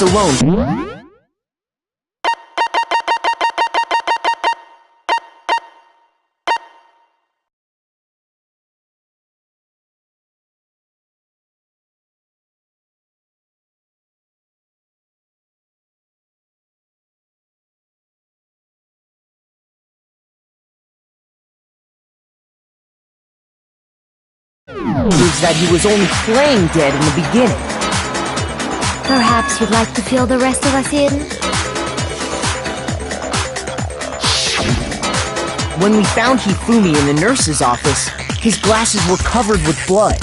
alone. Proves that he was only playing dead in the beginning. Perhaps you'd like to fill the rest of us in? When we found Hifumi in the nurse's office, his glasses were covered with blood.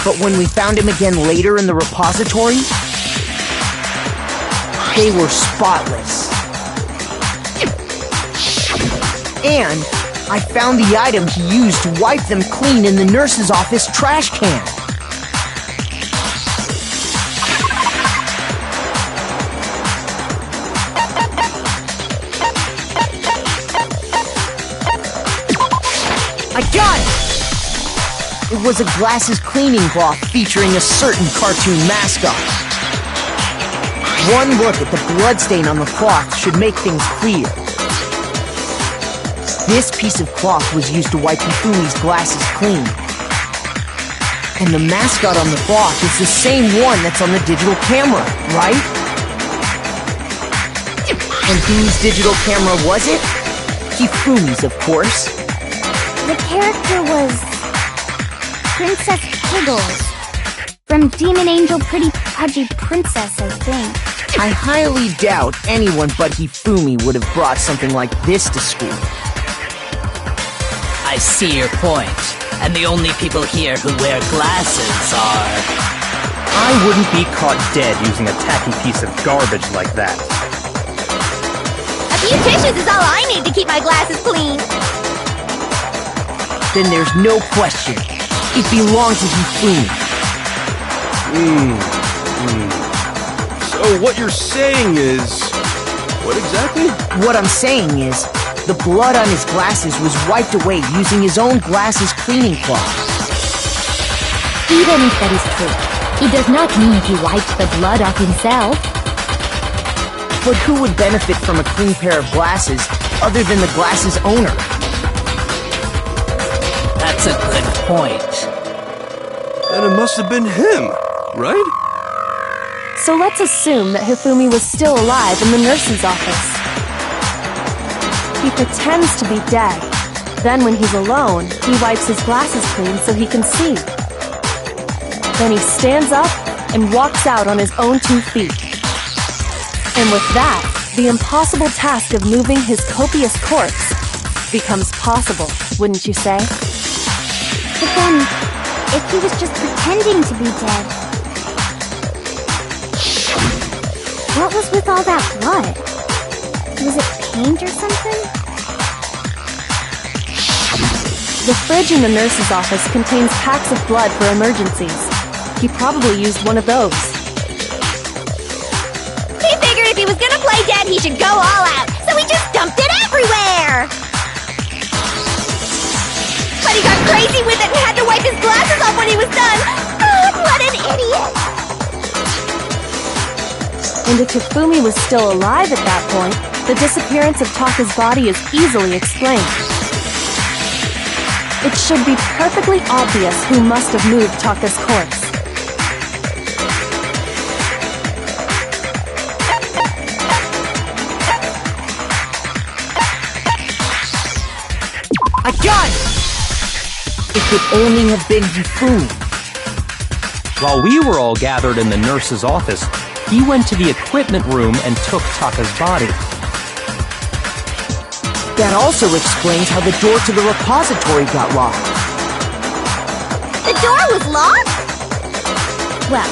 But when we found him again later in the repository, they were spotless. And I found the item he used to wipe them clean in the nurse's office trash can. I got it! It was a glasses cleaning cloth featuring a certain cartoon mascot. One look at the bloodstain on the cloth should make things clear. This piece of cloth was used to wipe Hifumi's glasses clean. And the mascot on the cloth is the same one that's on the digital camera, right? And whose digital camera was it? Hifumi's, of course. The character was Princess Piggles from Demon Angel Pretty Pudgy Princess, I think. I highly doubt anyone but Hifumi would have brought something like this to school. I see your point, and the only people here who wear glasses are... I wouldn't be caught dead using a tacky piece of garbage like that. A few tissues is all I need to keep my glasses clean. Then there's no question. It belonged to Hifumi. So what you're saying is... what exactly? What I'm saying is, the blood on his glasses was wiped away using his own glasses cleaning cloth. Even if that is true, it does not mean he wiped the blood off himself. But who would benefit from a clean pair of glasses other than the glasses owner? That's a good point. Then it must have been him, right? So let's assume that Hifumi was still alive in the nurse's office. He pretends to be dead. Then when he's alone, he wipes his glasses clean so he can see. Then he stands up and walks out on his own 2 feet. And with that, the impossible task of moving his copious corpse becomes possible, wouldn't you say? But then, if he was just pretending to be dead, what was with all that blood? Was it paint or something? The fridge in the nurse's office contains packs of blood for emergencies. He probably used one of those. He figured if he was gonna play dead, he should go all out, so he just dumped it everywhere! But he got crazy with it and had to wipe his glasses off when he was done! Oh, what an idiot! And if Hifumi was still alive at that point, the disappearance of Taka's body is easily explained. It should be perfectly obvious who must have moved Taka's corpse. I got it! It could only have been Hifumi. While we were all gathered in the nurse's office, he went to the equipment room and took Taka's body. That also explains how the door to the repository got locked. The door was locked? Well,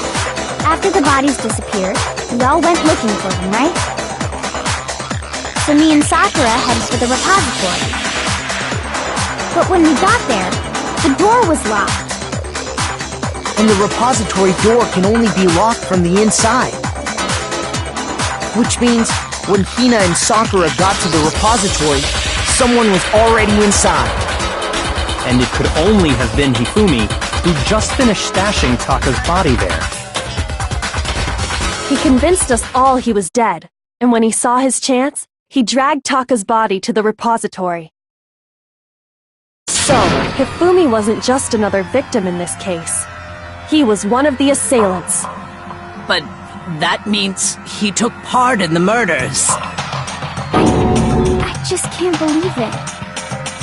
after the bodies disappeared, we all went looking for them, right? So me and Sakura headed for the repository. But when we got there, the door was locked. And the repository door can only be locked from the inside. Which means, when Hina and Sakura got to the repository, someone was already inside. and it could only have been Hifumi, who just finished stashing Taka's body there. He convinced us all he was dead, and when he saw his chance, he dragged Taka's body to the repository. So, Hifumi wasn't just another victim in this case. He was one of the assailants. But that means he took part in the murders. I just can't believe it.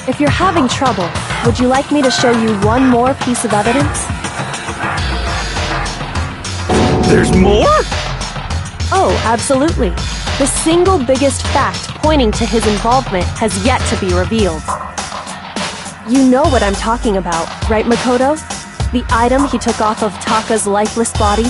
If you're having trouble, would you like me to show you one more piece of evidence? There's more? Oh, absolutely. The single biggest fact pointing to his involvement has yet to be revealed. You know what I'm talking about, right, Makoto? The item he took off of Taka's lifeless body?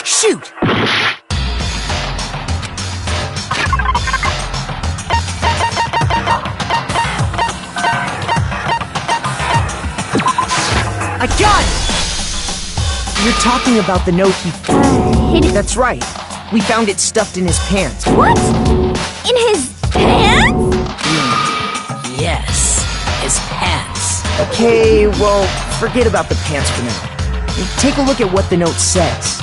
Shoot! I got it! You're talking about the note he... Hid it. That's right. We found it stuffed in his pants. What? In his pants? Yes, his pants. Okay, well, forget about the pants for now. Take a look at what the note says.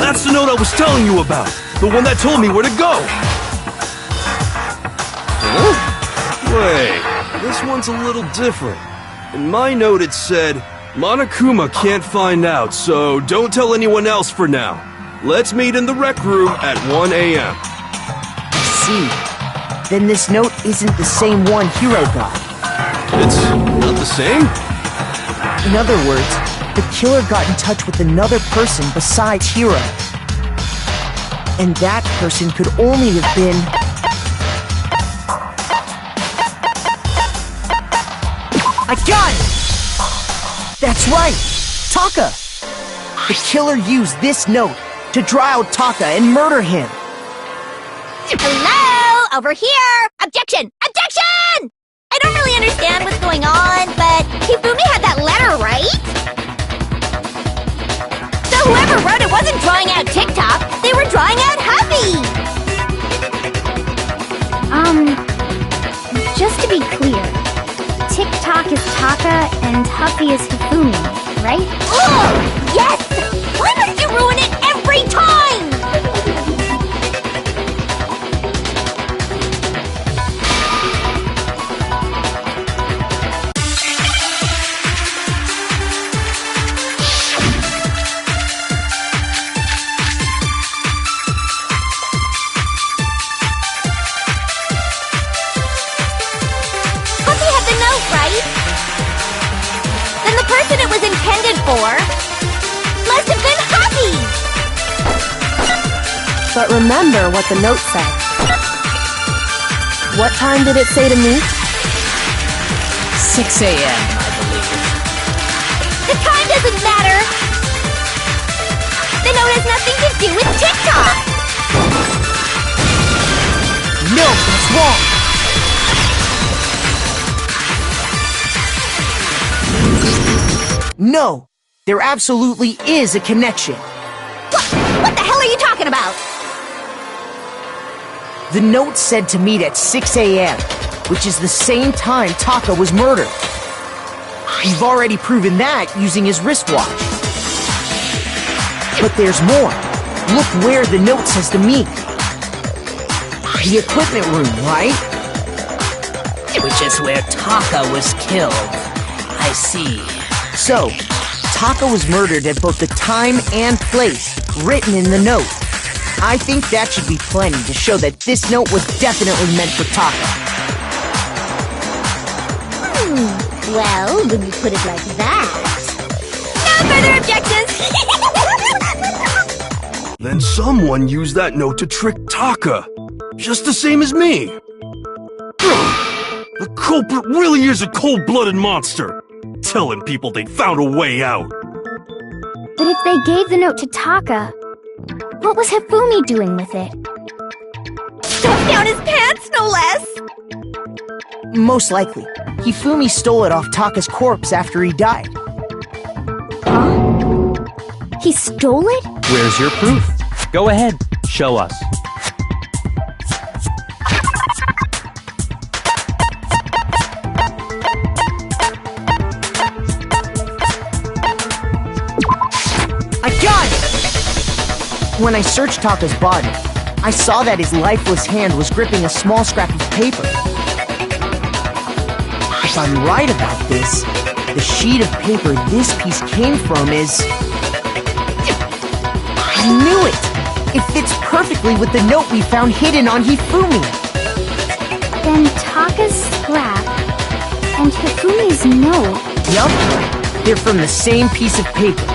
That's the note I was telling you about. The one that told me where to go. Huh? Wait, this one's a little different. In my note it said, Monokuma can't find out, so don't tell anyone else for now. Let's meet in the rec room at 1 a.m. I see. Then this note isn't the same one Hiro got. It's not the same? In other words, the killer got in touch with another person besides Hiro. And that person could only have been... I got it! That's right! Taka! The killer used this note to draw out Taka and murder him. Hello? Over here! Objection! Objection! I don't really understand what's going on, but Hifumi had that letter, right? So whoever wrote it wasn't drawing out TikTok, they were drawing out Huffy! Just to be clear, TikTok is Taka and Huffy is Hifumi, right? Ugh! Yes! Why must you ruin it every time? Huffy had the note, right? Then the person it was intended for must have been Huffy! But remember what the note said. What time did it say to meet? 6 a.m., I believe. The time doesn't matter! The note has nothing to do with TikTok! No, that's wrong! No, there absolutely is a connection. What the hell are you talking about? The note said to meet at 6 a.m., which is the same time Taka was murdered. We've already proven that using his wristwatch. But there's more. Look where the note says to meet. The equipment room, right? Which is where Taka was killed. I see. So, Taka was murdered at both the time and place written in the note. I think that should be plenty to show that this note was definitely meant for Taka. Well, when you put it like that... No further objections! Then someone used that note to trick Taka. just the same as me. The culprit really is a cold-blooded monster, telling people they found a way out. But if they gave the note to Taka, what was Hifumi doing with it? Stuffed down his pants, no less! Most likely, Hifumi stole it off Taka's corpse after he died. Huh? He stole it? Where's your proof? Go ahead, show us. I got it! When I searched Taka's body, I saw that his lifeless hand was gripping a small scrap of paper. If I'm right about this, the sheet of paper this piece came from is... I knew it! It fits perfectly with the note we found hidden on Hifumi. Then Taka's scrap and Hifumi's note... Yup, they're from the same piece of paper.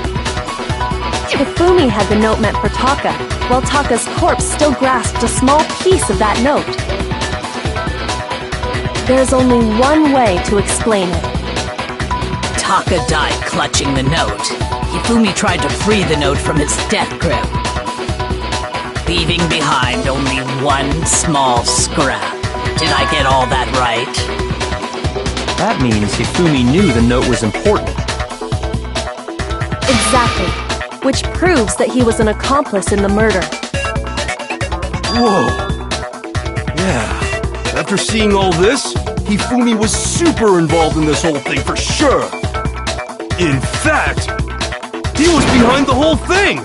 Hifumi had the note meant for Taka, while Taka's corpse still grasped a small piece of that note. There's only one way to explain it. Taka died clutching the note. Hifumi tried to free the note from its death grip, leaving behind only one small scrap. Did I get all that right? That means Hifumi knew the note was important. Exactly. Which proves that he was an accomplice in the murder. Whoa. Yeah. After seeing all this, Hifumi was super involved in this whole thing for sure. In fact, he was behind the whole thing.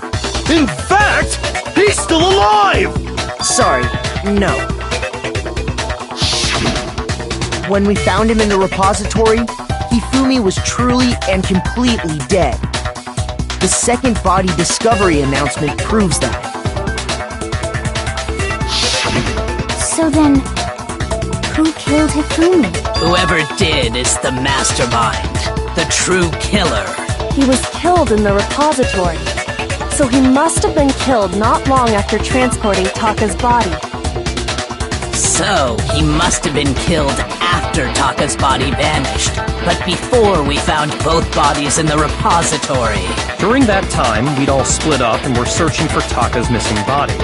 In fact, he's still alive! Sorry, no. When we found him in the repository, Hifumi was truly and completely dead. The second body discovery announcement proves that. So then, who killed Hifumi? Whoever did is the mastermind, the true killer. He was killed in the repository, so he must have been killed not long after transporting Taka's body. So, he must have been killed after Taka's body vanished, but before we found both bodies in the repository. During that time, we'd all split up and were searching for Taka's missing body.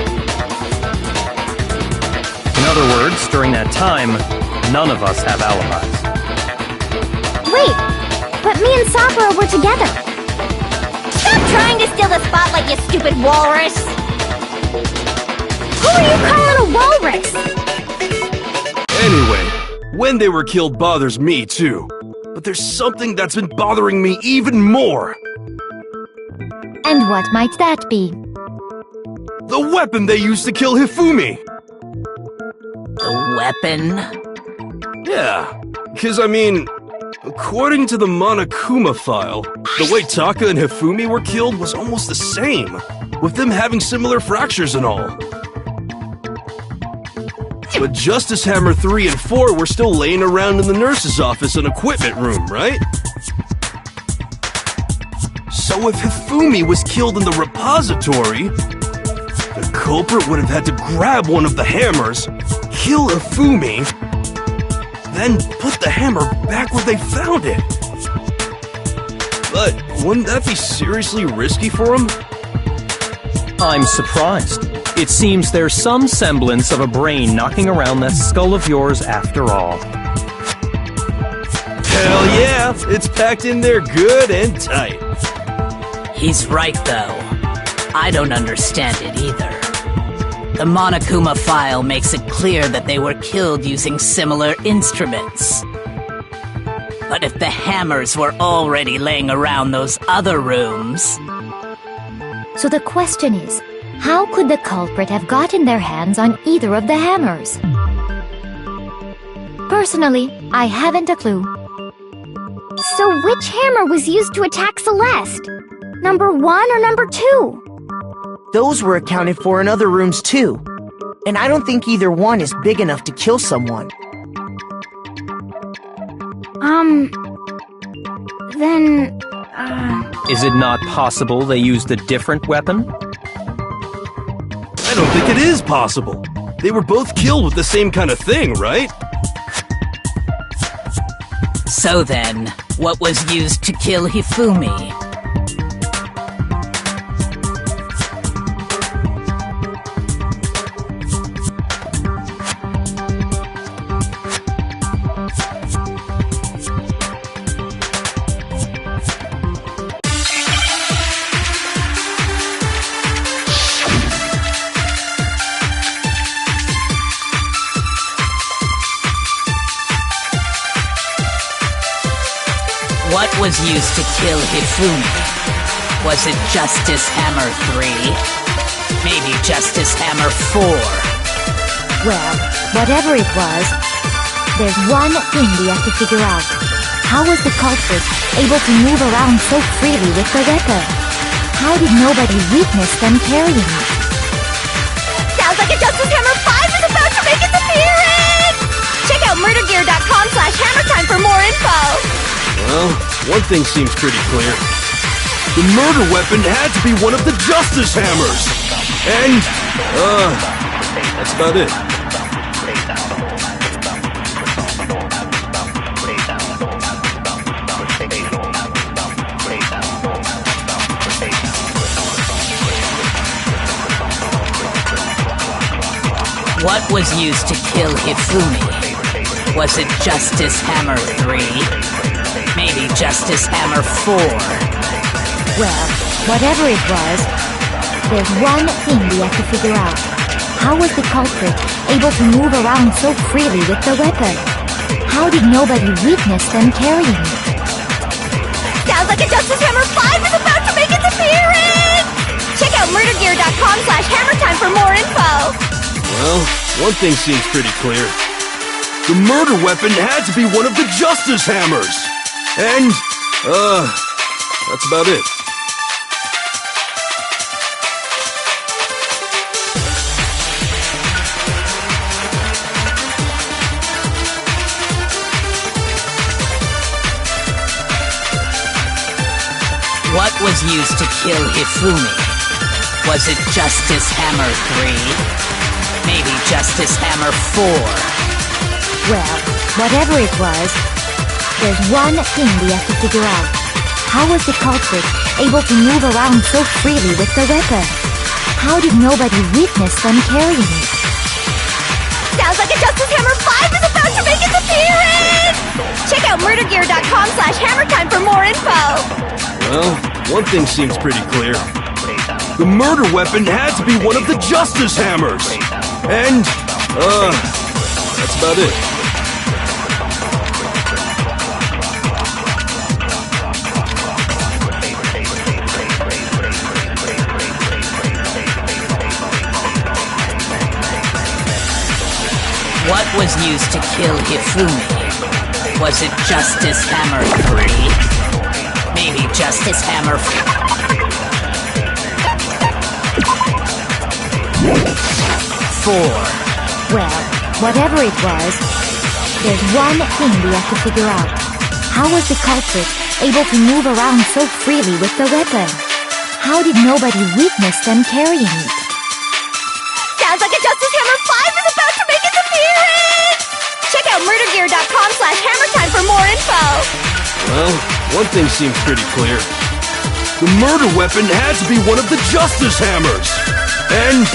In other words, during that time, none of us have alibis. Wait, but me and Sakura were together. Stop trying to steal the spotlight, you stupid walrus! Who are you calling a walrus? Anyway, when they were killed bothers me too. But there's something that's been bothering me even more. And what might that be? The weapon they used to kill Hifumi! The weapon? Yeah, because I mean, according to the Monokuma file, the way Taka and Hifumi were killed was almost the same, with them having similar fractures and all. But Justice Hammer 3 and 4 were still laying around in the nurse's office and equipment room, right? So if Hifumi was killed in the repository, the culprit would have had to grab one of the hammers, kill Hifumi, then put the hammer back where they found it. But wouldn't that be seriously risky for him? I'm surprised. It seems there's some semblance of a brain knocking around that skull of yours after all. Hell yeah, it's packed in there good and tight. He's right, though. I don't understand it either. The Monokuma file makes it clear that they were killed using similar instruments. But if the hammers were already laying around those other rooms... So the question is, how could the culprit have gotten their hands on either of the hammers? Personally, I haven't a clue. So which hammer was used to attack Celeste? Number 1 or number 2? Those were accounted for in other rooms too. And I don't think either one is big enough to kill someone. Then... Is it not possible they used a different weapon? I don't think it is possible. They were both killed with the same kind of thing, right? So then, what was used to kill Hifumi? What was used to kill Hifumi? Was it Justice Hammer 3? Maybe Justice Hammer 4? Well, whatever it was, there's one thing we have to figure out. How was the culprit able to move around so freely with the weapon? How did nobody witness them carrying it? Sounds like a Justice Hammer 5 is about to make its appearance! Check out murdergear.com/hammertime for more info! Well, one thing seems pretty clear. The murder weapon had to be one of the Justice Hammers! And, that's about it. What was used to kill Hifumi? Was it Justice Hammer 3? Maybe Justice Hammer 4? Well, whatever it was, there's one thing we have to figure out. How was the culprit able to move around so freely with the weapon? How did nobody witness them carrying it? Sounds like a Justice Hammer 5 is about to make its appearance! Check out murdergear.com/hammertime for more info! Well, one thing seems pretty clear. The murder weapon had to be one of the Justice Hammers! And, that's about it. What was used to kill Hifumi? Was it Justice Hammer 3? Maybe Justice Hammer 4? Well, whatever it was, there's one thing we have to figure out. How was the culprit able to move around so freely with the weapon? How did nobody witness them carrying it? Sounds like a Justice Hammer 5 is about to make its appearance! Check out murdergear.com/hammertime for more info! Well, one thing seems pretty clear. The murder weapon had to be one of the Justice Hammers! And, that's about it. What was used to kill Hifumi? Was it Justice Hammer 3? Maybe Justice Hammer 4? Well, whatever it was, there's one thing we have to figure out. How was the culprit able to move around so freely with the weapon? How did nobody witness them carrying it? Sounds like a Justice Hammer 5 is about to make its appearance! Check out murdergear.com/hammertime for more info! Well, one thing seems pretty clear. The murder weapon had to be one of the Justice Hammers! And,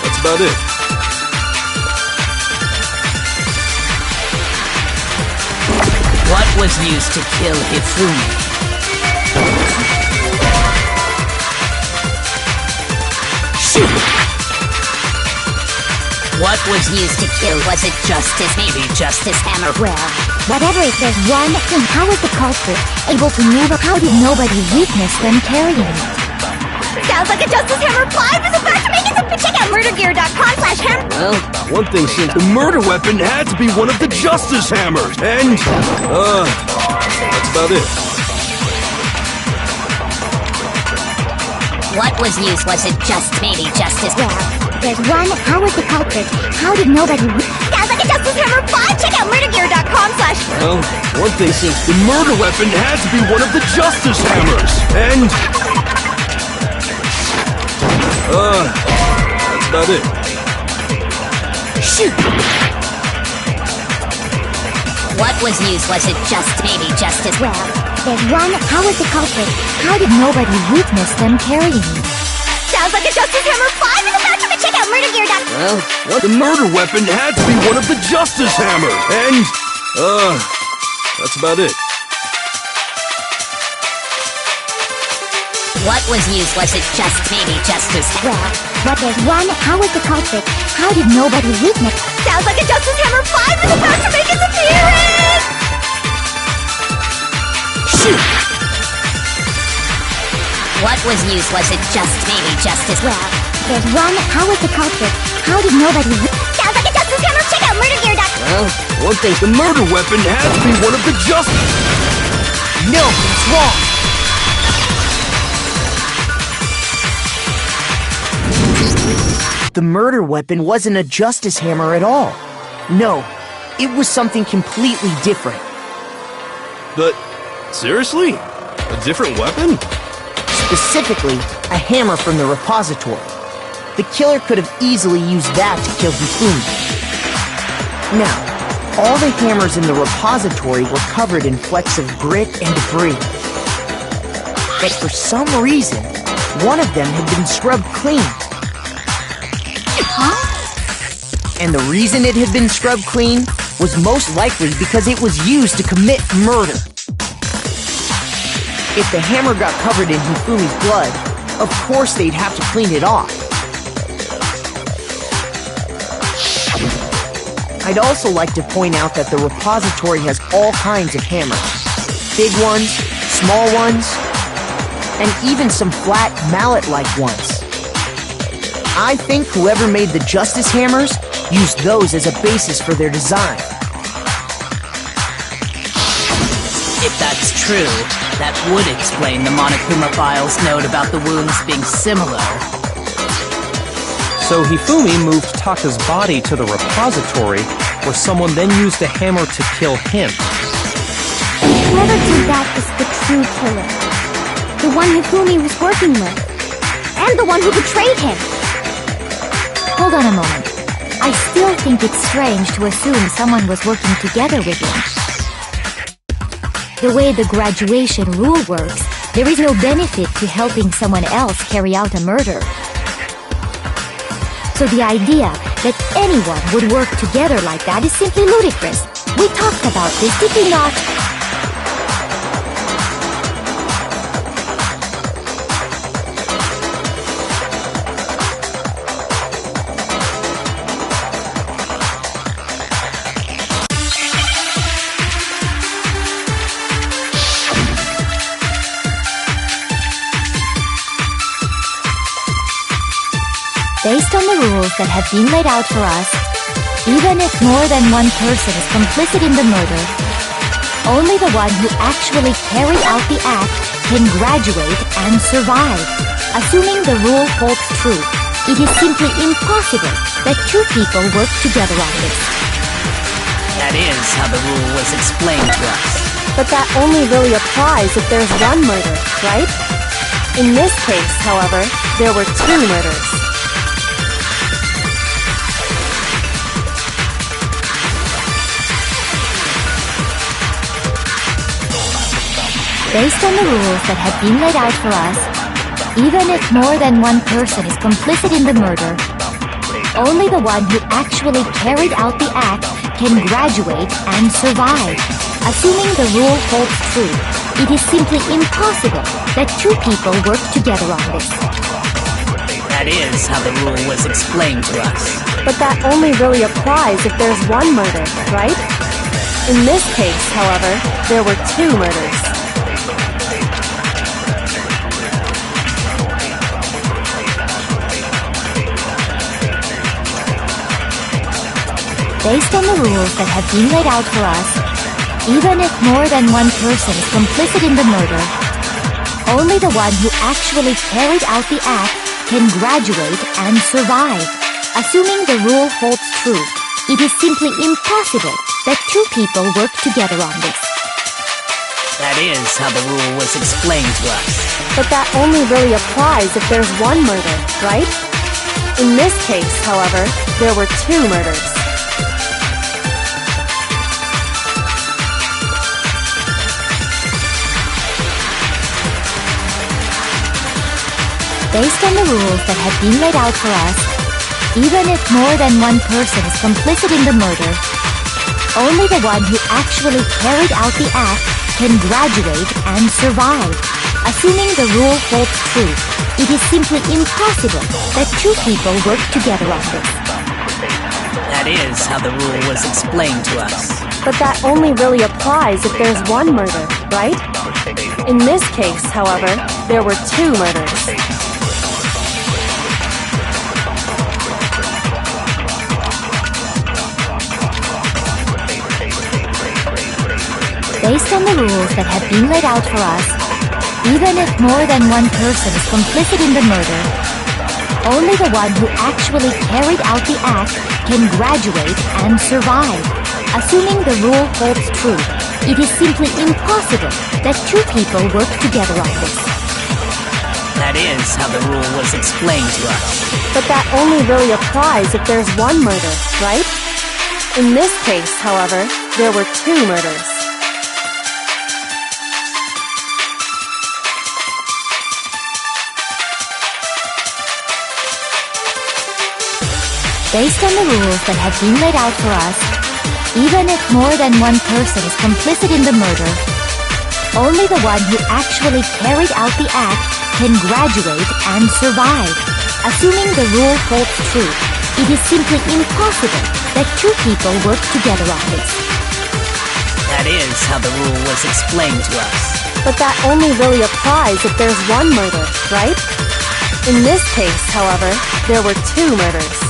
that's about it. What was used to kill Hifumi? What was used to kill? Was it Justice? Maybe Justice Hammer? Well, whatever it is, there's one thing. How was the culprit able to move? How did nobody witness them carrying it? Sounds like a Justice Hammer 5 is about to make its appearance! Check out murdergear.com/hammer... Well, one thing seems the murder weapon had to be one of the Justice Hammers! And, that's about it. What was used? Was it maybe Justice? Well, there's one. How was the culprit? How did nobody... Sounds like a Justice Hammer 5! Check out murdergear.com/... Well, one thing seems the murder weapon had to be one of the Justice Hammers! And, that's about it. Shoot! What was used? Was it maybe just as well? There's one. How was the culprit? How did nobody witness them carrying it? Sounds like a Justice Hammer 5 is about to be. Check out murdergear.com. Well, the murder weapon had to be one of the Justice Hammers. And, that's about it. What was used? Was it maybe just as well? But there's one. How was the culprit? How did nobody witness? Sounds like a Justice Hammer 5 is about to make its appearance! Shoot! What was used? Was it maybe just as well? There's one. How was the culprit? How did nobody Sounds like a Justice Hammer. Check out murdergear.com. Well, one thing, the murder weapon had to be one of the Justice... No, it's wrong! The murder weapon wasn't a Justice Hammer at all. No, it was something completely different. But, seriously? A different weapon? Specifically, a hammer from the repository. The killer could have easily used that to kill Hifumi. Now, all the hammers in the repository were covered in flecks of grit and debris. But for some reason, one of them had been scrubbed clean. And the reason it had been scrubbed clean was most likely because it was used to commit murder. If the hammer got covered in Hifumi's blood, of course they'd have to clean it off. I'd also like to point out that the repository has all kinds of hammers. Big ones, small ones, and even some flat mallet-like ones. I think whoever made the Justice Hammers used those as a basis for their design. If that's true, that would explain the Monokuma file's note about the wounds being similar. So Hifumi moved Taka's body to the repository, where someone then used the hammer to kill him. Whoever did that is the true killer. The one Hifumi was working with. And the one who betrayed him. Hold on a moment. I still think it's strange to assume someone was working together with him. The way the graduation rule works, there is no benefit to helping someone else carry out a murder. So the idea that anyone would work together like that is simply ludicrous. We talked about this, did we not? Based on the rules that have been laid out for us, even if more than one person is complicit in the murder, only the one who actually carried out the act can graduate and survive. Assuming the rule holds true, it is simply impossible that two people work together on this. That is how the rule was explained to us. But that only really applies if there's one murder, right? In this case, however, there were two murders. Based on the rules that have been laid out for us, even if more than one person is complicit in the murder, only the one who actually carried out the act can graduate and survive. Assuming the rule holds true, it is simply impossible that two people work together on this. That is how the rule was explained to us. But that only really applies if there's one murder, right? In this case, however, there were two murders. Based on the rules that have been laid out for us, even if more than one person is complicit in the murder, only the one who actually carried out the act can graduate and survive. Assuming the rule holds true, it is simply impossible that two people work together on this. That is how the rule was explained to us. But that only really applies if there's one murder, right? In this case, however, there were two murders. Based on the rules that have been laid out for us, even if more than one person is complicit in the murder, only the one who actually carried out the act can graduate and survive. Assuming the rule holds true, it is simply impossible that two people work together on this. That is how the rule was explained to us. But that only really applies if there's one murder, right? In this case, however, there were two murders. Based on the rules that have been laid out for us, even if more than one person is complicit in the murder, only the one who actually carried out the act can graduate and survive. Assuming the rule holds true, it is simply impossible that two people work together on this. That is how the rule was explained to us. But that only really applies if there's one murder, right? In this case, however, there were two murders. Based on the rules that have been laid out for us, even if more than one person is complicit in the murder, only the one who actually carried out the act can graduate and survive. Assuming the rule holds true, it is simply impossible that two people work together on this. That is how the rule was explained to us. But that only really applies if there's one murder, right? In this case, however, there were two murders.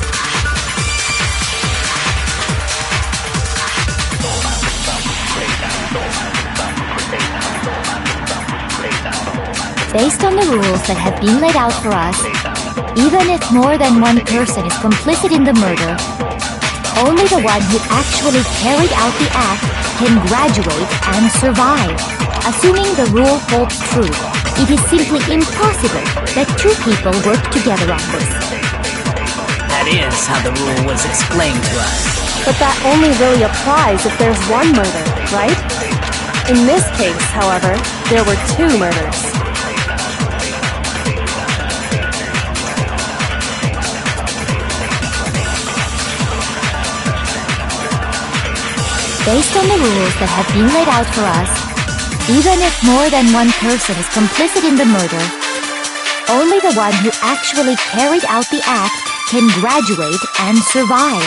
Based on the rules that have been laid out for us, even if more than one person is complicit in the murder, only the one who actually carried out the act can graduate and survive. Assuming the rule holds true, it is simply impossible that two people work together on this. That is how the rule was explained to us. But that only really applies if there's one murder, right? In this case, however, there were two murders. Based on the rules that have been laid out for us, even if more than one person is complicit in the murder, only the one who actually carried out the act can graduate and survive.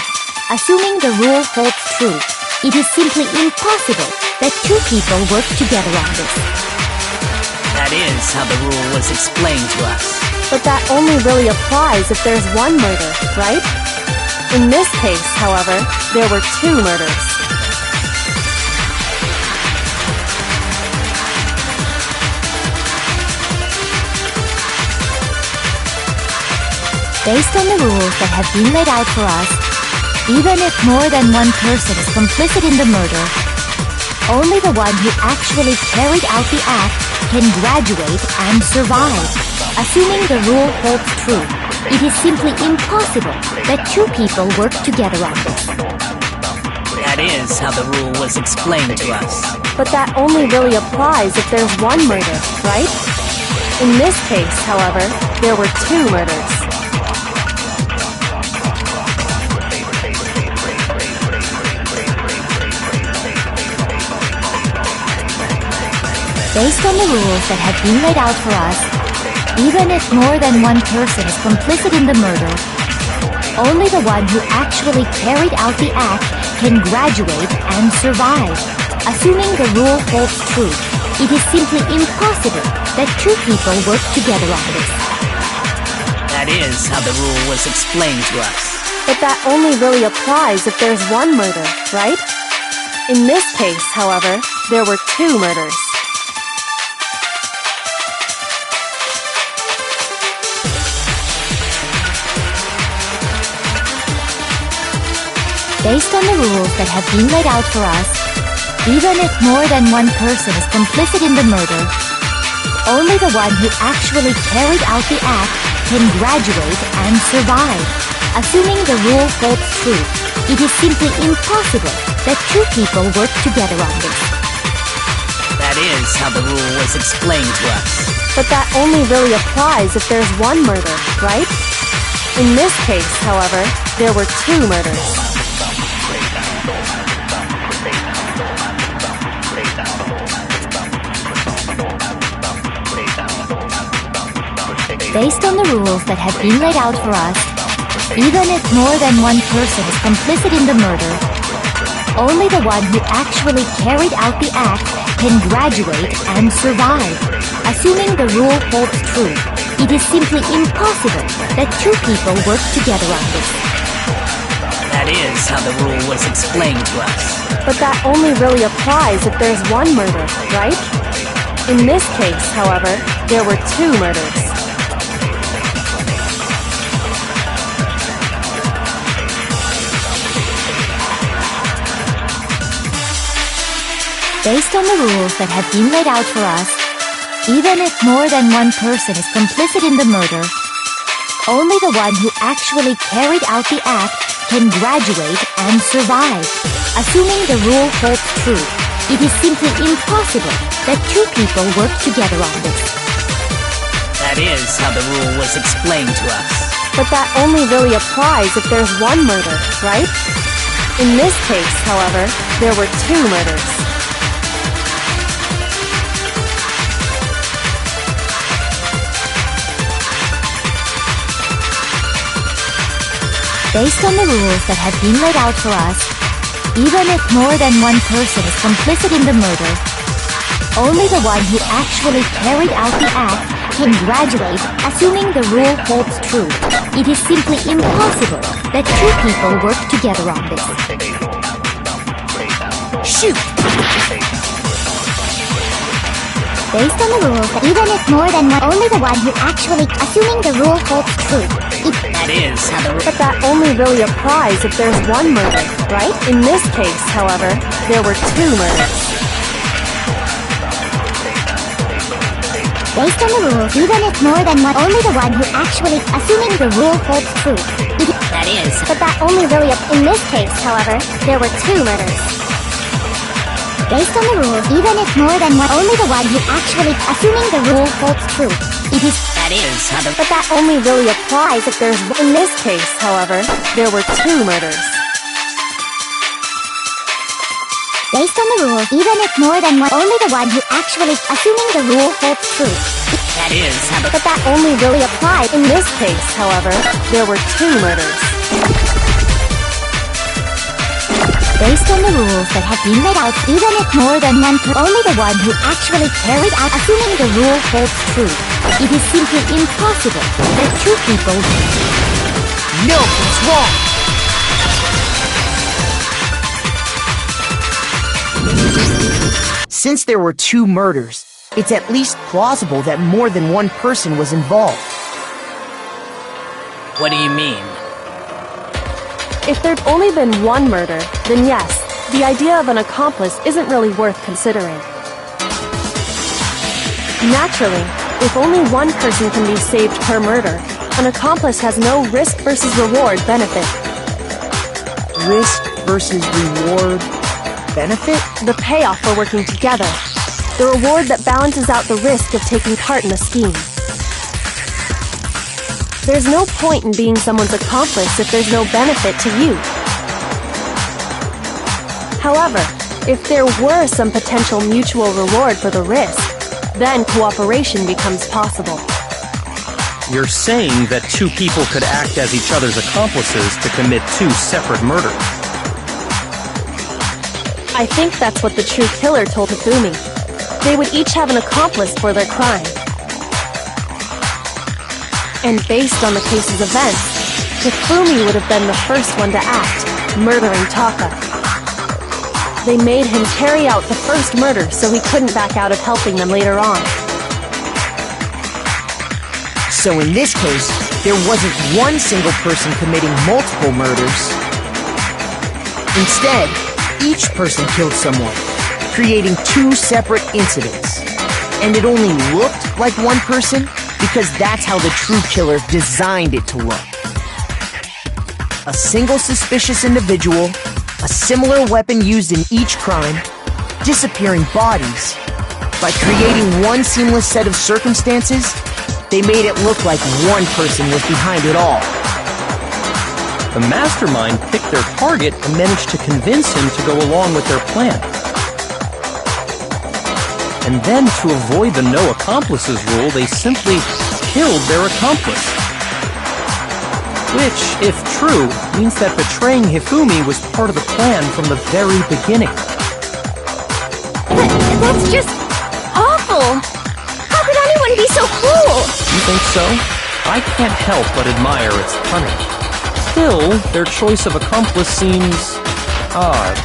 Assuming the rule holds true, it is simply impossible that two people work together on this. That is how the rule was explained to us. But that only really applies if there's one murder, right? In this case, however, there were two murders. Based on the rules that have been laid out for us, even if more than one person is complicit in the murder, only the one who actually carried out the act can graduate and survive. Assuming the rule holds true, it is simply impossible that two people work together on this. That is how the rule was explained to us. But that only really applies if there's one murder, right? In this case, however, there were two murders. Based on the rules that have been laid out for us, even if more than one person is complicit in the murder, only the one who actually carried out the act can graduate and survive. Assuming the rule holds true, it is simply impossible that two people work together on this. That is how the rule was explained to us. But that only really applies if there's one murder, right? In this case, however, there were two murders. Based on the rules that have been laid out for us, even if more than one person is complicit in the murder, only the one who actually carried out the act can graduate and survive. Assuming the rule holds true, it is simply impossible that two people work together on this. That is how the rule was explained to us. But that only really applies if there's one murder, right? In this case, however, there were two murders. Based on the rules that have been laid out for us, even if more than one person is complicit in the murder, only the one who actually carried out the act can graduate and survive. Assuming the rule holds true, it is simply impossible that two people work together on this. That is how the rule was explained to us. But that only really applies if there's one murder, right? In this case, however, there were two murders. Based on the rules that have been laid out for us, even if more than one person is complicit in the murder, only the one who actually carried out the act can graduate and survive. Assuming the rule holds true, it is simply impossible that two people work together on this. That is how the rule was explained to us. But that only really applies if there's one murder, right? In this case, however, there were two murders. Based on the rules that have been laid out for us, even if more than one person is complicit in the murder, only the one who actually carried out the act can graduate. Assuming the rule holds true, it is simply impossible that two people work together on this. Shoot! Based on the rules, even if more than one, only the one who actually, assuming the rule holds true, That is how the rule... But that only really applies if there's one murder, right? In this case, however, there were two murders. Based on the rules, even if more than one, only the one who actually, assuming the rule holds true. That is... But that only really, in this case, however, there were two murders. Based on the rules, even if more than one, only the one who actually, assuming the rule holds true. It is... That is how the... But that only really applies if there's... In this case, however, there were two murders. Based on the rules, even if more than one, only the one who actually, assuming the rule holds true. That is how the... But that only really applies. In this case, however, there were two murders. Based on the rules that have been laid out, even if more than one, only the one who actually carried out, assuming the rule holds true, it is simply impossible that two people... No, it's wrong! Since there were two murders, it's at least plausible that more than one person was involved. What do you mean? If there'd only been one murder, then yes, the idea of an accomplice isn't really worth considering. Naturally, if only one person can be saved per murder, an accomplice has no risk versus reward benefit. Risk versus reward benefit? The payoff for working together. The reward that balances out the risk of taking part in a scheme. There's no point in being someone's accomplice if there's no benefit to you. However, if there were some potential mutual reward for the risk, then cooperation becomes possible. You're saying that two people could act as each other's accomplices to commit two separate murders. I think that's what the true killer told Hifumi. They would each have an accomplice for their crime. And based on the case's events, Hifumi would have been the first one to act, murdering Taka. They made him carry out the first murder so he couldn't back out of helping them later on. So in this case, there wasn't one single person committing multiple murders. Instead, each person killed someone, creating two separate incidents. And it only looked like one person, because that's how the true killer designed it to look. A single suspicious individual, a similar weapon used in each crime, disappearing bodies. By creating one seamless set of circumstances, they made it look like one person was behind it all. The mastermind picked their target and managed to convince him to go along with their plan. And then, to avoid the no accomplices rule, they simply killed their accomplice. Which, if true, means that betraying Hifumi was part of the plan from the very beginning. That's just awful! How could anyone be so cruel? You think so? I can't help but admire its cunning. Still, their choice of accomplice seems odd.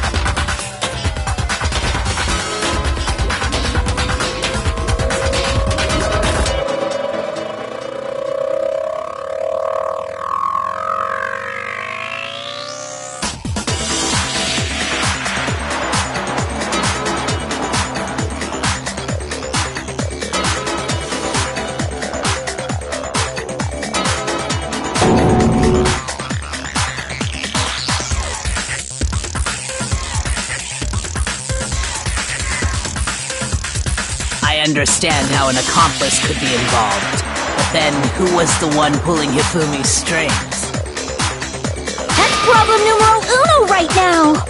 I understand how an accomplice could be involved, but then who was the one pulling Hifumi's strings? That's problem numero uno right now!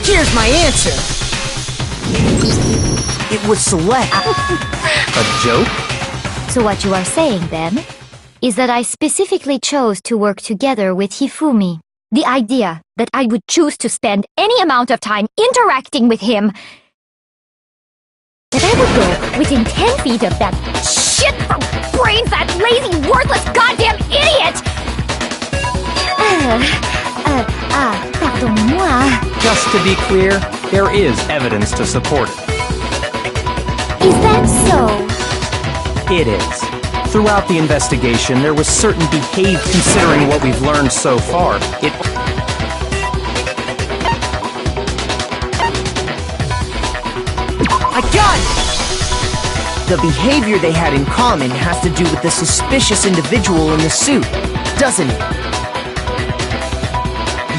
Here's my answer. It was Celeste. A joke? So what you are saying, then, is that I specifically chose to work together with Hifumi. The idea that I would choose to spend any amount of time interacting with him, that I would go within 10 feet of that shit-brain-fat, lazy, worthless, goddamn idiot! Pardon-moi. Just to be clear, there is evidence to support it. Is that so? It is. Throughout the investigation, there was certain behavior. Considering what we've learned so far, I got it! The behavior they had in common has to do with the suspicious individual in the suit, doesn't it?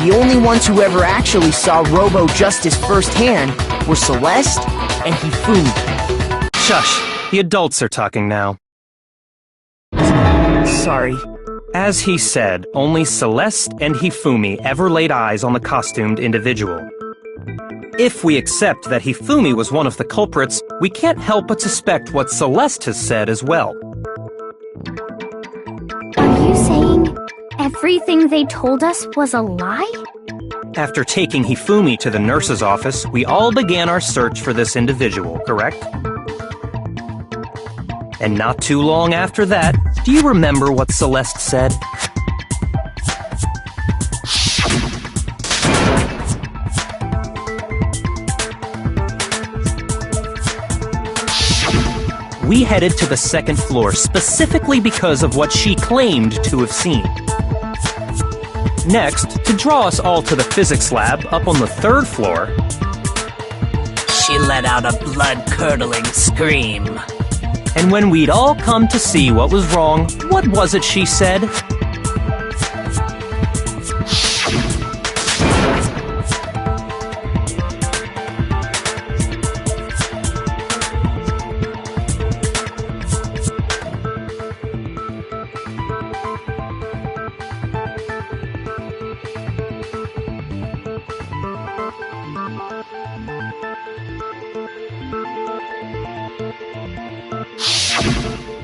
The only ones who ever actually saw Robo-Justice firsthand were Celeste and Hifumi. Shush! The adults are talking now. Sorry. As he said, only Celeste and Hifumi ever laid eyes on the costumed individual. If we accept that Hifumi was one of the culprits, we can't help but suspect what Celeste has said as well. Are you saying everything they told us was a lie? After taking Hifumi to the nurse's office, we all began our search for this individual, correct? And not too long after that, do you remember what Celeste said? We headed to the second floor specifically because of what she claimed to have seen. Next, to draw us all to the physics lab up on the third floor, She let out a blood-curdling scream. and when we'd all come to see what was wrong, what was it she said?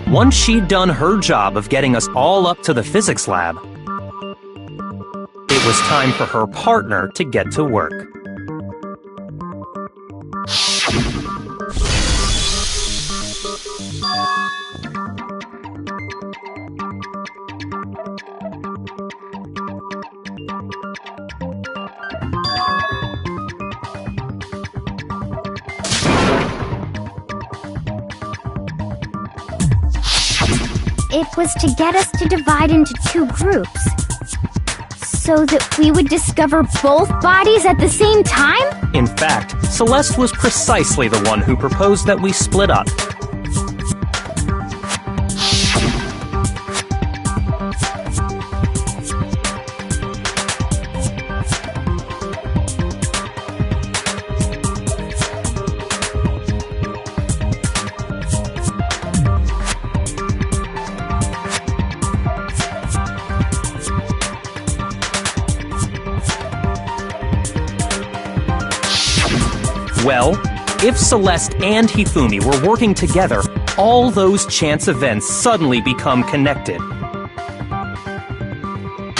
Once she'd done her job of getting us all up to the physics lab, it was time for her partner to get to work. It was to get us to divide into two groups, so that we would discover both bodies at the same time? In fact, Celeste was precisely the one who proposed that we split up. Well, if Celeste and Hifumi were working together, all those chance events suddenly become connected.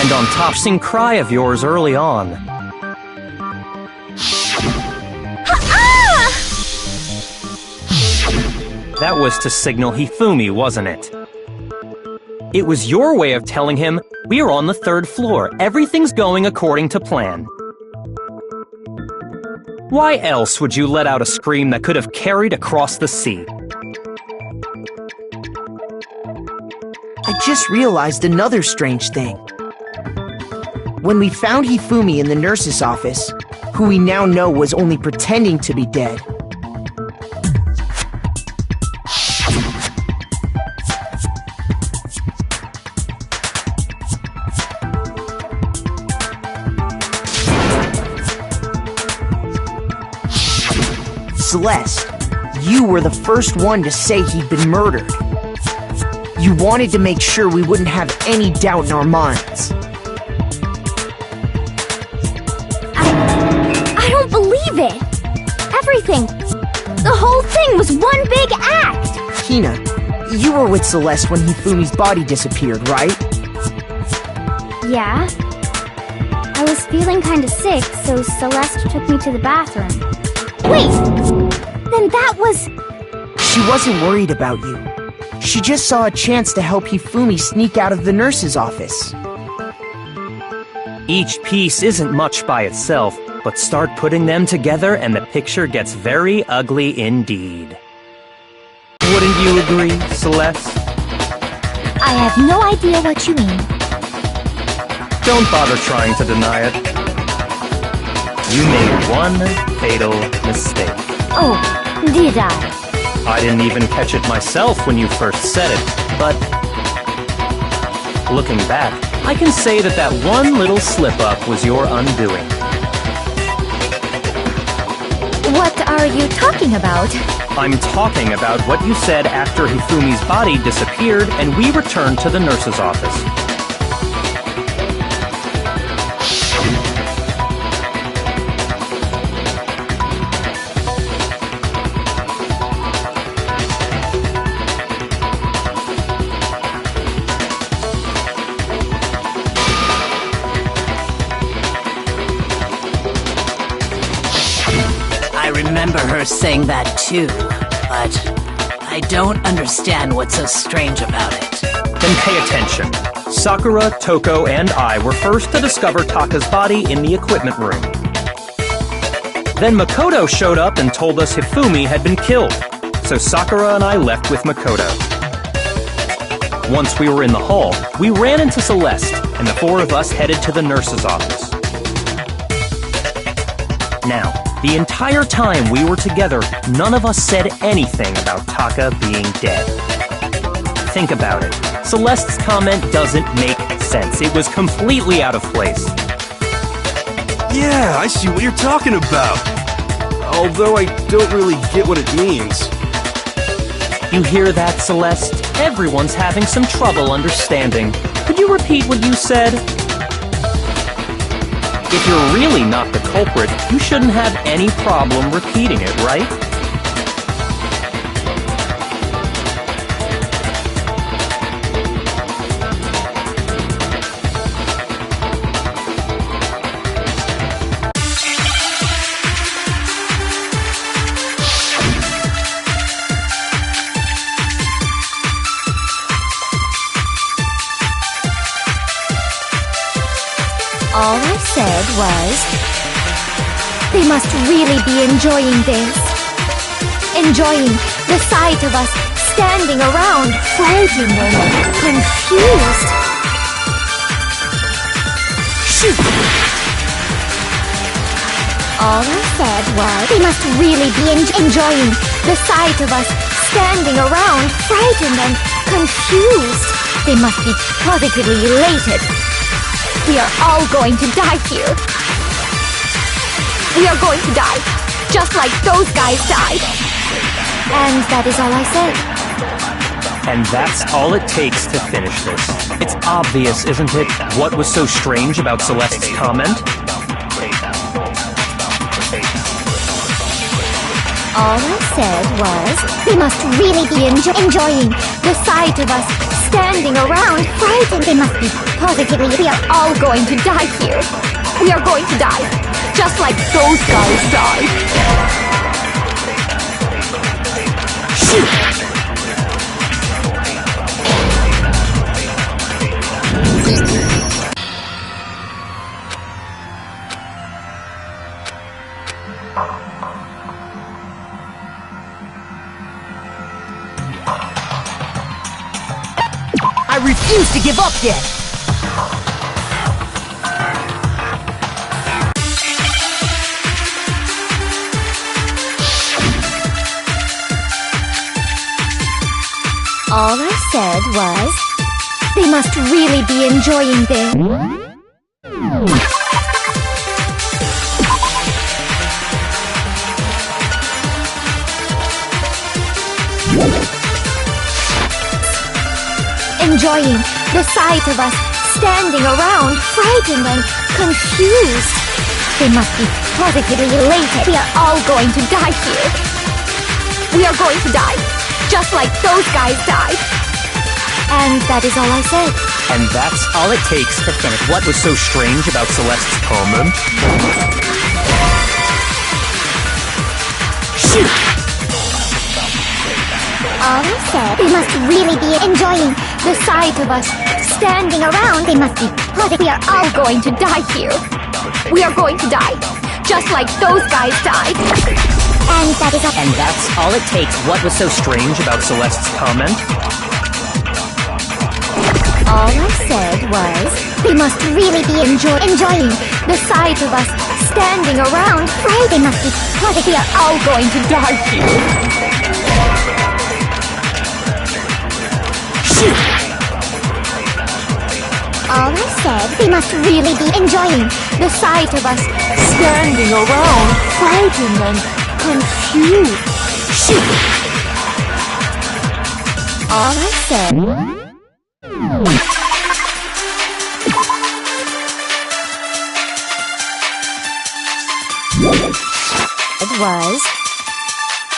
And on Topping cry of yours early on. That was to signal Hifumi, wasn't it? It was your way of telling him, we're on the third floor, everything's going according to plan. Why else would you let out a scream that could have carried across the sea? I just realized another strange thing. When we found Hifumi in the nurse's office, who we now know was only pretending to be dead, Celeste, you were the first one to say he'd been murdered. You wanted to make sure we wouldn't have any doubt in our minds. I don't believe it! Everything, the whole thing was one big act! Hina, you were with Celeste when Hifumi's body disappeared, right? Yeah. I was feeling kinda sick, so Celeste took me to the bathroom. Wait! Then that was... She wasn't worried about you. She just saw a chance to help Hifumi sneak out of the nurse's office. Each piece isn't much by itself, but start putting them together and the picture gets very ugly indeed. Wouldn't you agree, Celeste? I have no idea what you mean. Don't bother trying to deny it. You made one fatal mistake. Oh, did I? I didn't even catch it myself when you first said it, but looking back, I can say that that one little slip-up was your undoing. What are you talking about? I'm talking about what you said after Hifumi's body disappeared and we returned to the nurse's office. remember saying that too, but I don't understand what's so strange about it. Then pay attention. Sakura, Toko, and I were first to discover Taka's body in the equipment room. Then Makoto showed up and told us Hifumi had been killed, so Sakura and I left with Makoto. Once we were in the hall, we ran into Celeste, and the four of us headed to the nurse's office. Now, the entire time we were together, none of us said anything about Taka being dead. Think about it. Celeste's comment doesn't make sense. It was completely out of place. Yeah, I see what you're talking about. Although I don't really get what it means. You hear that, Celeste? Everyone's having some trouble understanding. Could you repeat what you said? If you're really not the culprit, you shouldn't have any problem repeating it, right? All I said was, they must really be enjoying this. Enjoying the sight of us standing around, frightened and confused. Shoot! All I said was, they must really be enjoying the sight of us standing around, frightened and confused. They must be positively elated. We are all going to die here. We are going to die, just like those guys died. And that is all I said. And that's all it takes to finish this. It's obvious, isn't it, what was so strange about Celeste's comment? All I said was, they must really be enjoying the sight of us standing around, frightened. They must be positively, we are all going to die here. We are going to die, just like those guys died. Shoot! I refuse to give up yet! All I said was, they must really be enjoying this. Enjoying the sight of us standing around, frightened and confused. They must be positively elated. We are all going to die here. We are going to die, just like those guys died. And that is all I said. And that's all it takes to finish. What was so strange about Celeste's comment? Shoot! All I said, they must really be enjoying the sight of us standing around. They must be positive. We are all going to die here. We are going to die, just like those guys died. And that is all. And that's all it takes. What was so strange about Celeste's comment? All I said was, they must really be enjoying the sight of us standing around. Right? They must be positive. We are all going to die here. All I said, they must really be enjoying the sight of us standing around, frightened and confused. Shoot! All I said was,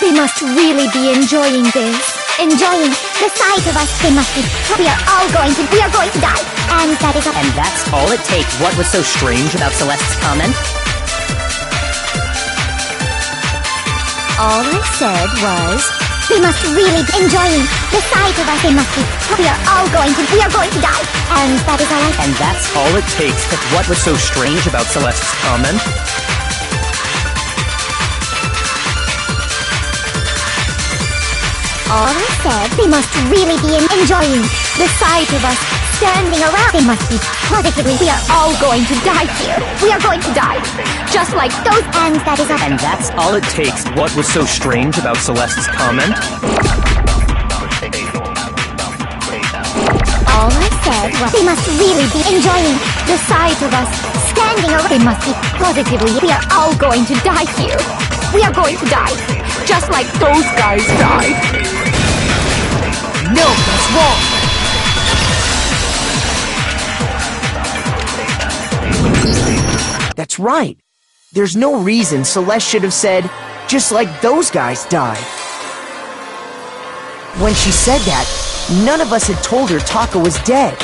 they must really be enjoying this. Enjoying the sight of us. They must be. We are going to die. And that is all. And that's all it takes. What was so strange about Celeste's comment? All I said was... They must really be enjoying the sight of us. They must be. We are going to die. And that is all I... And that's all it takes. But what was so strange about Celeste's comment? All I said, they must really be enjoying the sight of us standing around. They must be positively. We are all going to die here. We are going to die. Just like those. And that is all. And that's all it takes. What was so strange about Celeste's comment? All I said was they must really be enjoying the sight of us standing around. They must be positively. We are all going to die here. We are going to die. Just like those guys died. No, that's wrong. That's right. There's no reason Celeste should have said, just like those guys died. When she said that, none of us had told her Taka was dead.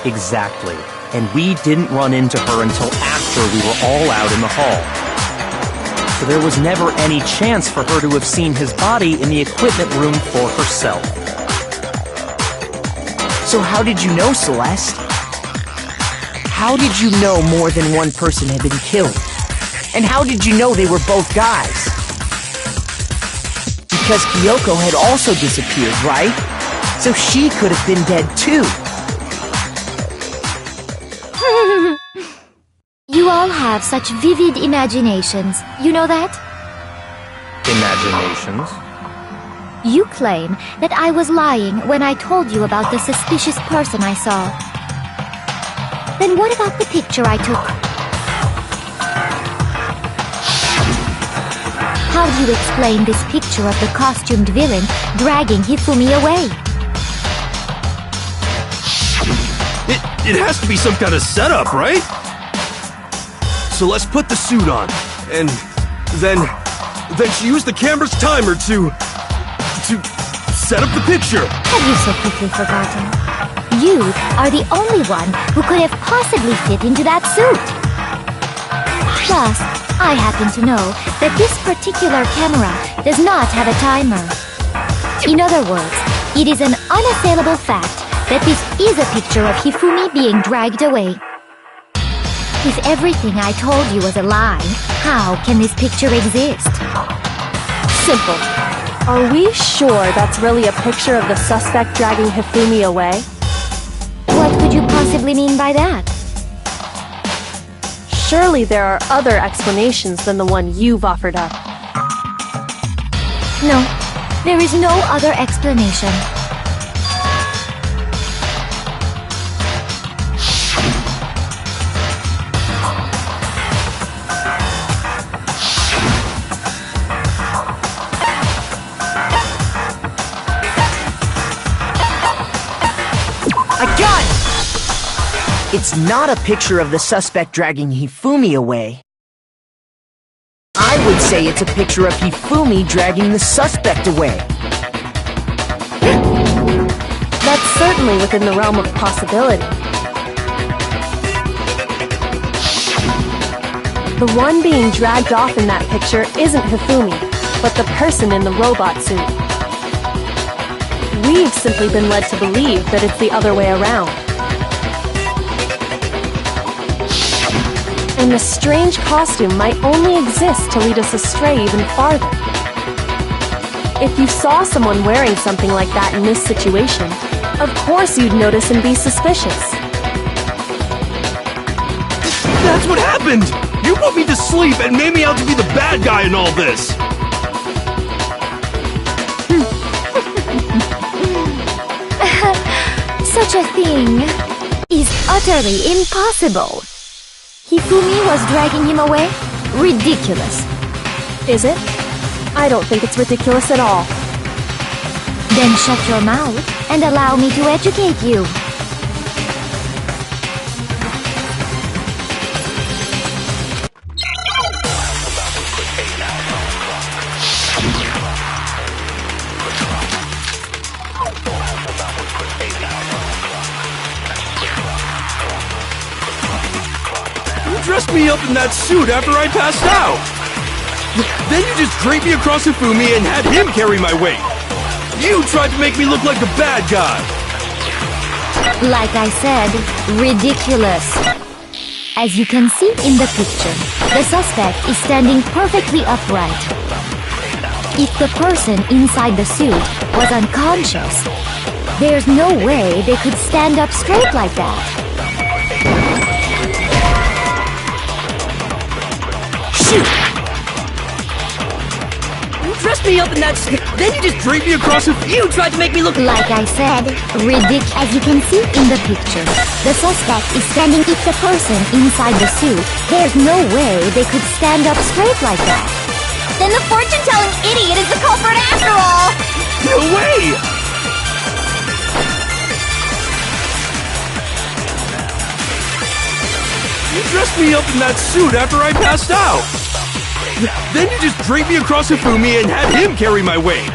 Exactly. And we didn't run into her until after we were all out in the hall. So there was never any chance for her to have seen his body in the equipment room for herself. So how did you know, Celeste? How did you know more than one person had been killed? And how did you know they were both guys? Because Kyoko had also disappeared, right? So she could have been dead too. You all have such vivid imaginations. You know that? Imaginations? You claim that I was lying when I told you about the suspicious person I saw. Then what about the picture I took? How do you explain this picture of the costumed villain dragging Hifumi away? It has to be some kind of setup, right? So let's put the suit on, and then she used the camera's timer to set up the picture. Have you so quickly forgotten? You are the only one who could have possibly fit into that suit. Plus, I happen to know that this particular camera does not have a timer. In other words, it is an unassailable fact that this is a picture of Hifumi being dragged away. If everything I told you was a lie, how can this picture exist? Simple. Are we sure that's really a picture of the suspect dragging Hifumi away? What could you possibly mean by that? Surely there are other explanations than the one you've offered up. No, there is no other explanation. It's not a picture of the suspect dragging Hifumi away. I would say it's a picture of Hifumi dragging the suspect away. That's certainly within the realm of possibility. The one being dragged off in that picture isn't Hifumi, but the person in the robot suit. We've simply been led to believe that it's the other way around. And the strange costume might only exist to lead us astray even farther. If you saw someone wearing something like that in this situation, of course you'd notice and be suspicious. That's what happened! You put me to sleep and made me out to be the bad guy in all this! Such a thing is utterly impossible. Hifumi was dragging him away? Ridiculous. Is it? I don't think it's ridiculous at all. Then shut your mouth and allow me to educate you. You dressed me up in that suit after I passed out! Then you just draped me across Hifumi and had him carry my weight. You tried to make me look like the bad guy. Like I said, ridiculous. As you can see in the picture, the suspect is standing perfectly upright. If the person inside the suit was unconscious, there's no way they could stand up straight like that. Shoot! You dressed me up in that then you just Draped me across You tried to make me look Like I said, ridiculous. As you can see in the picture, the suspect is standing. If the person inside the suit, there's no way they could stand up straight like that. Then the fortune-telling idiot is the culprit after all! No way! You dressed me up in that suit after I passed out. Then you just draped me across Hifumi and had him carry my weight.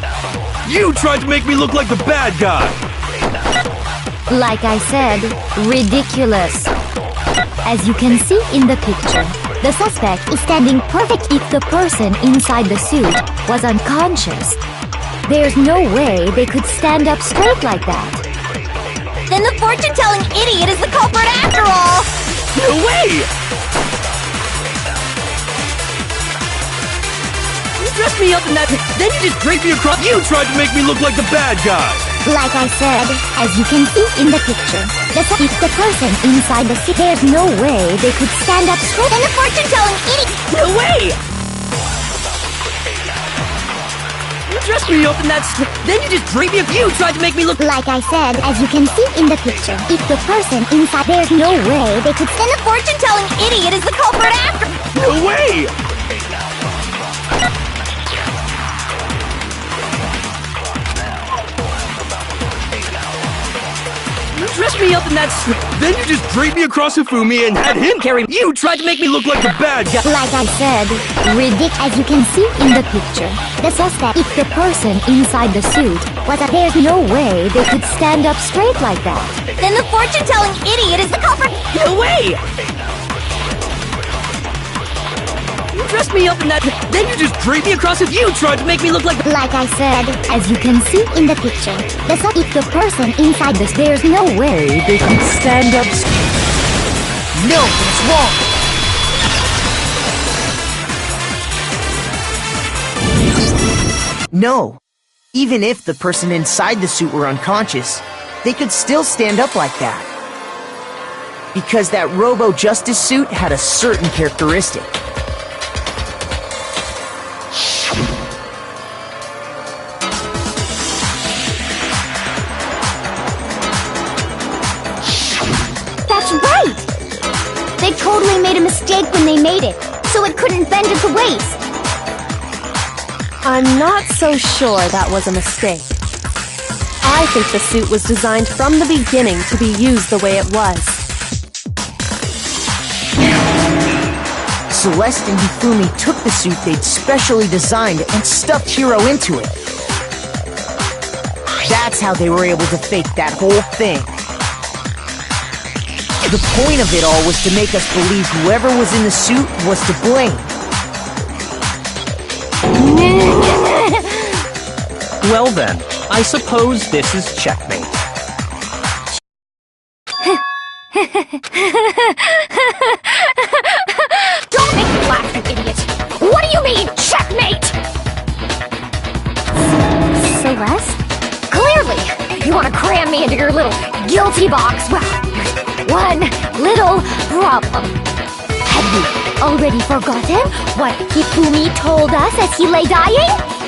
You tried to make me look like the bad guy. Like I said, ridiculous. As you can see in the picture, the suspect is standing perfect. If the person inside the suit was unconscious, there's no way they could stand up straight like that. Then the fortune-telling idiot is the culprit after all! No way! You dressed me up in that then you just Draped me across. You tried to make me look like the bad guy. Like I said, as you can see in the picture, if the person inside the suit, there's no way they could stand up straight. Then the fortune-telling idiot... No way! You dressed me up in that then you just draped me You tried to make me look Like I said, as you can see in the picture, if the person inside, there's no way they could Then the fortune-telling idiot is the culprit after... No way! You dressed me up in that Then you just draped me across Hifumi and had him carry me. You tried to make me look like the bad guy. Like I said, ridiculous. As you can see in the picture, the suspect, if the person inside the suit was there's no way they could stand up straight like that. Then the fortune-telling idiot is the culprit... No way! You dressed me up in that then you just draped me across You tried to make me look like Like I said, as you can see in the picture, if the person inside this, there's no way they could stand up. No, that's wrong. No. Even if the person inside the suit were unconscious, they could still stand up like that. Because that Robo-Justice suit had a certain characteristic. That's right! They totally made a mistake when they made it, so it couldn't bend at the waist. I'm not so sure that was a mistake. I think the suit was designed from the beginning to be used the way it was. Celeste and Hifumi took the suit they'd specially designed and stuffed Hiro into it. That's how they were able to fake that whole thing. The point of it all was to make us believe whoever was in the suit was to blame. Well then, I suppose this is checkmate. Don't make me laugh, you idiot! What do you mean, checkmate? Celeste? Clearly, you want to cram me into your little guilty box. Well, there's one little problem. Have you already forgotten what Hifumi told us as he lay dying?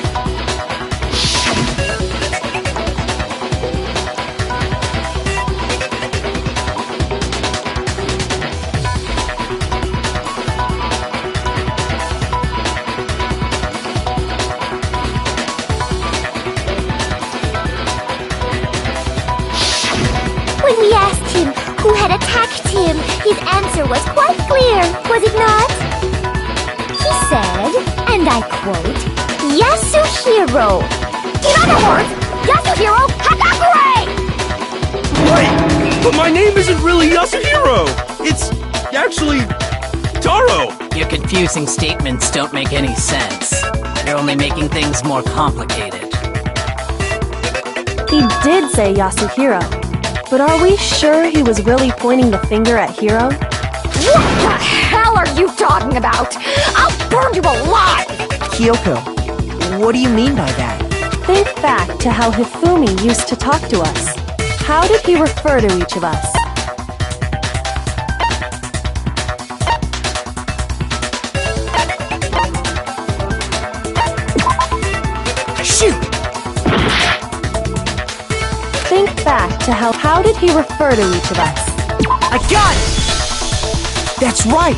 When we asked him who had attacked him, his answer was quite clear, was it not? He said, and I quote, Yasuhiro. In other words, Yasuhiro Hatakure! Wait, but my name isn't really Yasuhiro. It's actually Taro. Your confusing statements don't make any sense. You're only making things more complicated. He did say Yasuhiro, but are we sure he was really pointing the finger at Hiro? What the hell are you talking about? I'll burn you alive! Kyoko, what do you mean by that? Think back to how Hifumi used to talk to us. How did he refer to each of us? Shoot! Think back to how did he refer to each of us? I got it! That's right!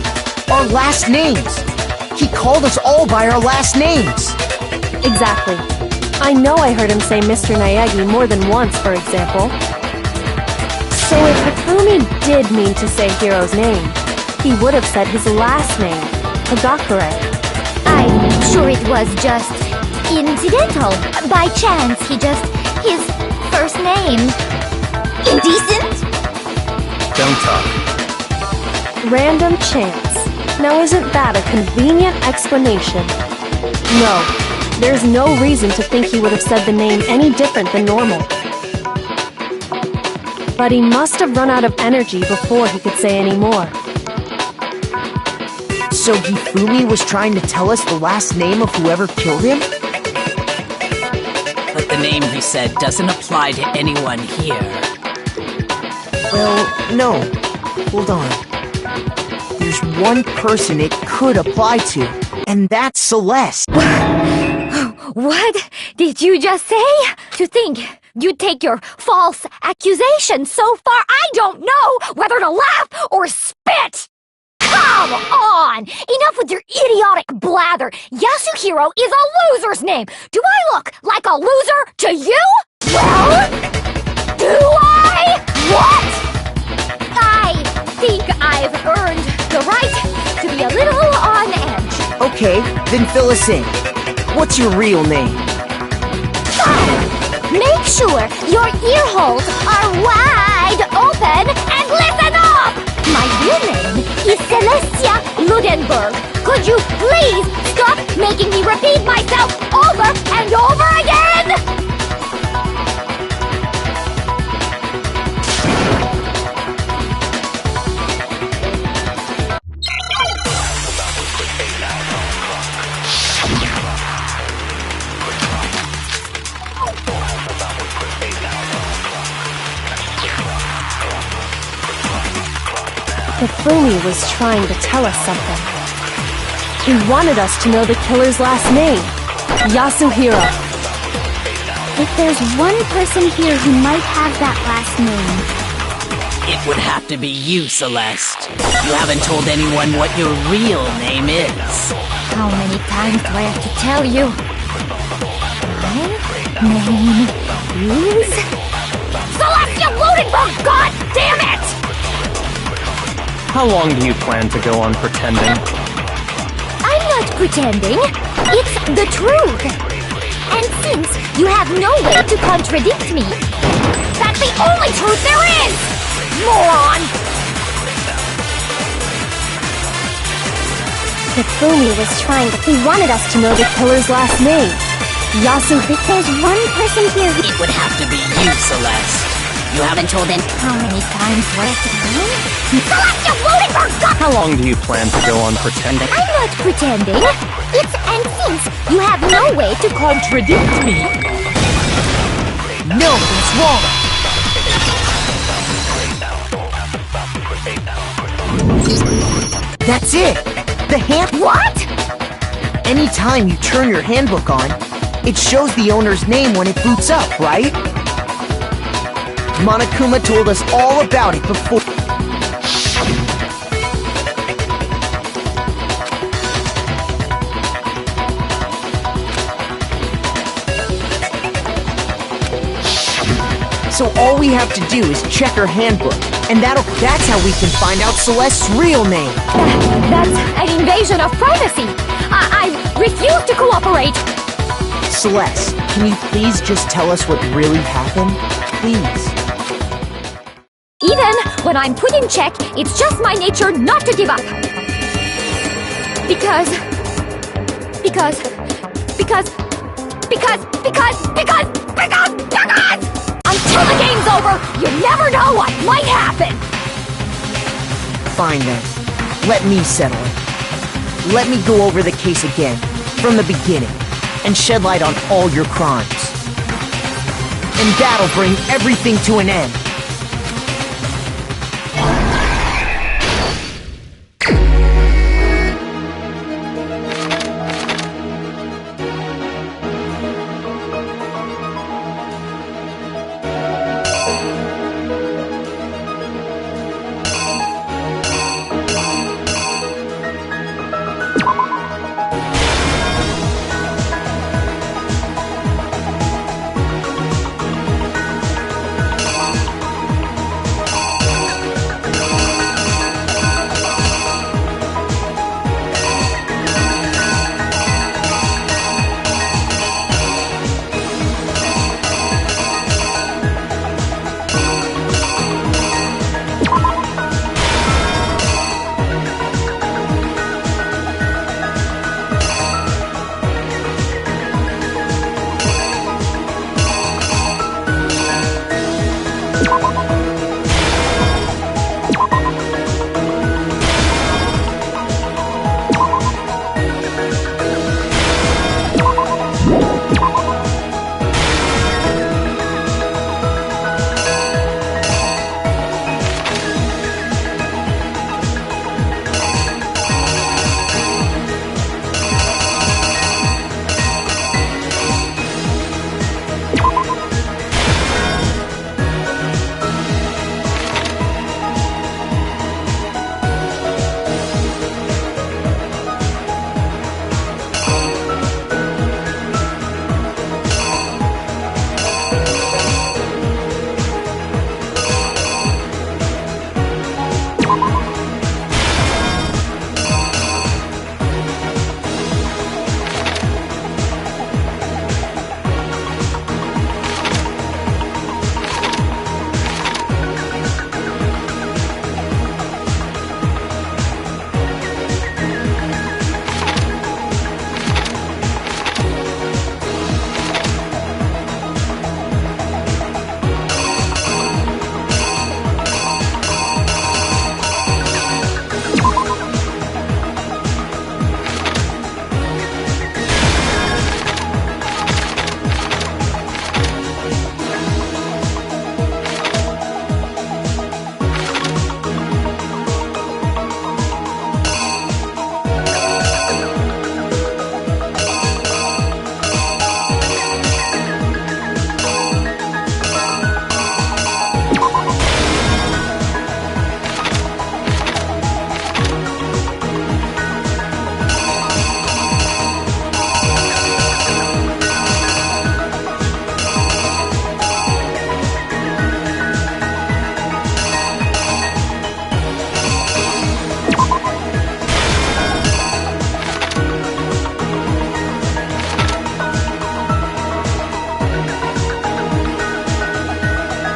Our last names! He called us all by our last names! Exactly. I know I heard him say Mr. Naegi more than once, for example. So if Hifumi did mean to say Hiro's name, he would have said his last name, Hagakure. I'm sure it was just incidental. By chance, his first name. Indecent? Don't talk. Random chance. Now isn't that a convenient explanation? No, there's no reason to think he would have said the name any different than normal. But he must have run out of energy before he could say any more. So Hifumi was trying to tell us the last name of whoever killed him? But the name he said doesn't apply to anyone here. Well, no. Hold on. There's one person it could apply to, and that's Celeste. What did you just say? To think you'd take your false accusation so far, I don't know whether to laugh or spit! Come on! Enough with your idiotic blather! Yasuhiro is a loser's name! Do I look like a loser to you? Well, do I? What? I think I've earned the right to be a little on edge. Okay, then fill us in. What's your real name? Make sure your ear holes are wide open and listen up! My real name is Celestia Ludenberg. Could you please stop making me repeat myself over and over again? Hifumi was trying to tell us something. He wanted us to know the killer's last name, Yasuhiro. If there's one person here who might have that last name, It would have to be you, Celeste. You haven't told anyone what your real name is. how many times do I have to tell you? My name is... Celestia Ludenberg, god damn it! How long do you plan to go on pretending? I'm not pretending. It's the truth. And since you have no way to contradict me, That's the only truth there is! Moron! Hifumi was trying to... He wanted us to know the killer's last name, Yasuhiro. if there's one person here who... It would have to be you, Celeste. You haven't told them. How many times do I have to tell you? Celestia Ludenberg, god... How long do you plan to go on pretending? I'm not pretending. It's... And since you have no way to contradict me... No, that's wrong! That's it! The hand... What? Anytime you turn your handbook on, it shows the owner's name when it boots up, right? Monokuma told us all about it before... So all we have to do is check her handbook, and that's how we can find out Celeste's real name. That's an invasion of privacy! I refuse to cooperate! Celeste, can you please just tell us what really happened? Please. Even when I'm put in check, it's just my nature not to give up. Because... Until the game's over, you never know what might happen! Fine then. Let me settle it. Let me go over the case again, from the beginning, and shed light on all your crimes. And that'll bring everything to an end.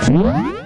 What?